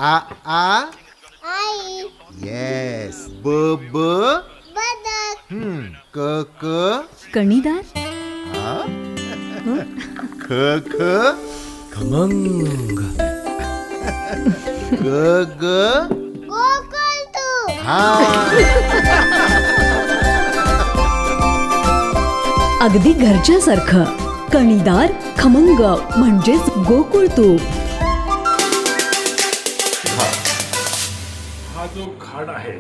आ आ आई. Yes. ब ब बदक. क क कणीदार. आ ख ख खमंग. ग ग गोकुळतू. हा. अगदी घरच्यासारखं. कणीदार खमंग म्हणजेच गोकुळ तूप. हा जो घाट आहे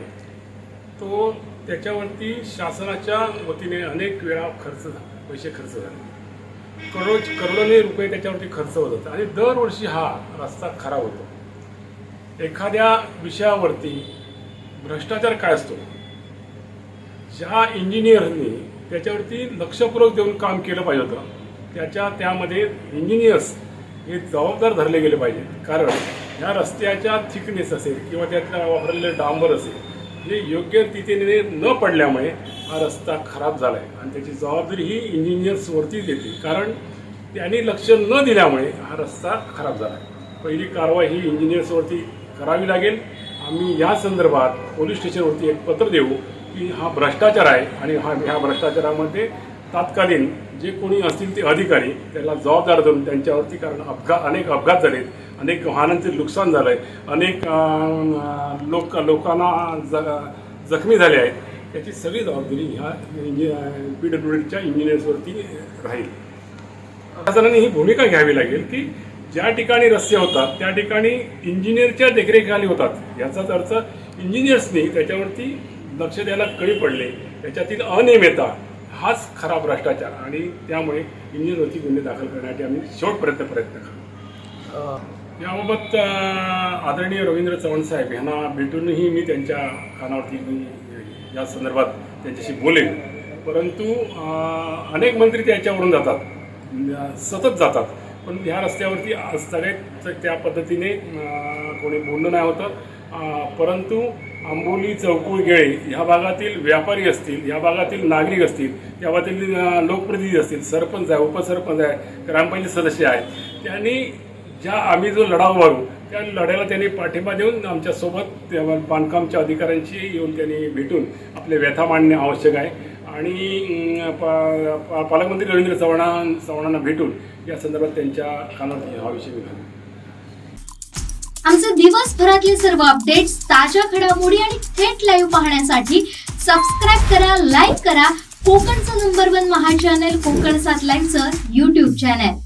तो त्याच्यावरती शासनाच्या वतीने अनेक वेळा पैसे खर्च झाले. करोडोने रुपये त्याच्यावरती खर्च होत होता आणि दरवर्षी हा रस्ता खराब होतो. एखाद्या विषयावरती भ्रष्टाचार काय असतो, ज्या इंजिनियरनी त्याच्यावरती लक्षपूर्वक देऊन काम केलं पाहिजे होतं त्यामध्ये इंजिनियर्स हे जबाबदार धरले गेले पाहिजेत. कारण ह्या रस्त्याच्या थिकनेस असेल किंवा त्यातला वापरलेले डांबर असेल हे योग्य रीतीने न पडल्यामुळे हा रस्ता खराब झाला आहे आणि त्याची जबाबदारी ही इंजिनियर्सवरतीच येते. कारण त्यांनी लक्ष न दिल्यामुळे हा रस्ता खराब झाला आहे. पहिली कारवाई ही इंजिनियर्सवरती करावी लागेल. आम्ही या संदर्भात पोलीस स्टेशनवरती एक पत्र देऊ की हा भ्रष्टाचार आहे आणि ह्या भ्रष्टाचारामध्ये तात्कालीन जे कोणी असतील ते अधिकारी त्याला जबाबदार धरून त्यांच्यावरती, कारण अनेक अपघात झालेत, अनेक वाहनांचे नुकसान झालं आहे, अनेक लोकांना जखमी झाले आहेत. त्याची सगळी जबाबदारी ह्या PWDच्या इंजिनियर्सवरती राहील. प्रशासनाने ही भूमिका घ्यावी लागेल की ज्या ठिकाणी रस्ते होतात त्या ठिकाणी इंजिनियरच्या देखरेखीखाली होतात. याचाच अर्थ इंजिनियर्सनी त्याच्यावरती लक्ष द्यायला कमी पडले. त्याच्यातील अनियमितता हाच खरा भ्रष्टाचार आणि त्यामुळे इंजिनियरवरती गुन्हे दाखल करण्यासाठी आम्ही शेवटपर्यंत प्रयत्न करू. याबाबत आदरणीय रवींद्र चव्हाण साहेब यांना भेटूनही मी त्यांच्या कानावरती या संदर्भात त्यांच्याशी बोलेन. परंतु अनेक मंत्री त्याच्यावरून जातात, सतत जातात, पण ह्या रस्त्यावरती सगळ्यात त्या पद्धतीने कोणी बोलणं नाही होतं. परंतु आंबोली, चौकुळ, गेळे ह्या भागातील व्यापारी असतील, या भागातील नागरिक असतील, या भागातील लोकप्रतिनिधी असतील, सरपंच आहे, उपसरपंच आहे, ग्रामपंचायत सदस्य आहेत, त्यांनी आम्ही जो लढा उभारू त्या लढ्याला त्यांनी पाठिंबा देऊन आमच्यासोबत बांधकामच्या अधिकाऱ्यांशी येऊन त्यांनी भेटून आपले व्यथा मांडणे आवश्यक आहे. आणि पालकमंत्री रवींद्र चव्हाणांना भेटून या संदर्भात त्यांच्या कानावर हा विषय घालू. आमचे दिवसभरातले सर्व अपडेट्स, ताज्या घडामोडी आणि थेट लाईव्ह पाहण्यासाठी सबस्क्राईब करा, लाईक करा कोकणचं नंबर 1 महा चॅनल कोकण 7 लाईव्हचं YouTube चॅनल.